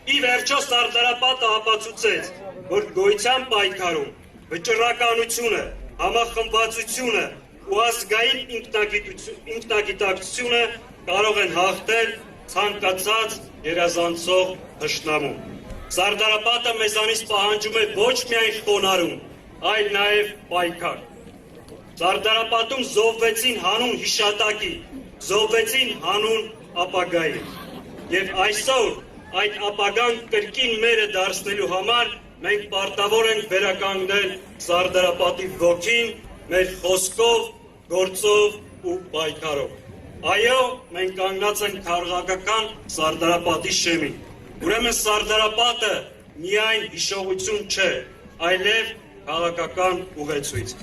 ի վերջո Սարդարապետը ապացուցեց, որ գոյության պայքարում վճռականությունը, համախմբվածությունը ու ազգային ինքնագիտակցությունը կարող են հաղթել ցանկացած գերազանցող թշնամու։ Սարդարապետը մեզանից պահանջում է ոչ միայն խոնարհում, այլ նաև պայքար։ Սարդարապետում զոհվեցին հանուն հիշատակի, զոհվեցին հանուն ապագայի։ Եվ այսօր այդ ապագան կրկին մերը դարձնելու համար մենք պարտավոր ենք վերականգնել Սարդարապետի ոգին մեր խոսքով, գործով ու պայքարով։ Այո, մենք կանգնած ենք քաղաքական Սարդարապետի շեմին։ Ուրեմն Սարդարապետը միայն հիշողություն չէ, այլև քաղաքական ուղեցույց։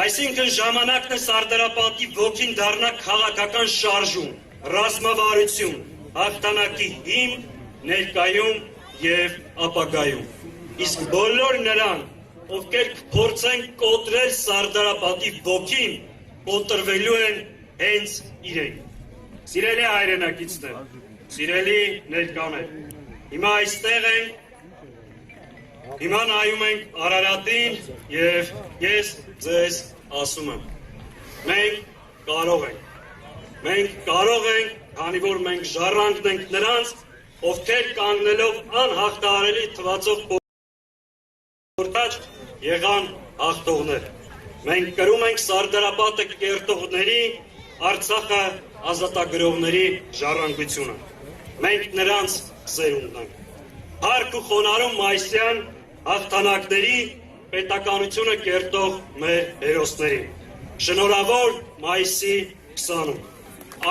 Այսինքն ժամանակն է Սարդարապետի ոգին դառնա քաղաքական շարժում, ռազմավարություն, հաղթանակի հիմք, ներկայում և ապագայում։ Իսկ բոլոր նրան, ովքեր փորձեն կոտրել Սարդարապետի ոգին, կոտրվելու են հենց իրենք։ Սիրելի հայրենակիցներ, սիրելի ներկաներ, հիմա այստեղ ենք, հիմա նայում ենք Արարատին և ես ձեզ ասում եմ, մենք կարող ենք, քանի որ մենք ժառանգն ենք նրանց, ովքեր կանգնելով անհաղթահարելի թվացող փորձ եղան հաղթողներ։ Մենք կրում ենք Սարդարապետը կերտողների, Արցախը ազատագրողների ժառանգությունը։ Մենք նրանց սերունդն ենք։ Հարկ ու խոնարհում մայիսյան հաղթանակների պետականությունը կերտող մեր հերոսներին։ Շնորհավոր մայիսի 20-ում։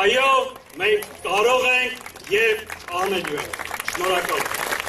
Այո, մենք կարող ենք և անելու ենք։ Շնորհակալ եմ։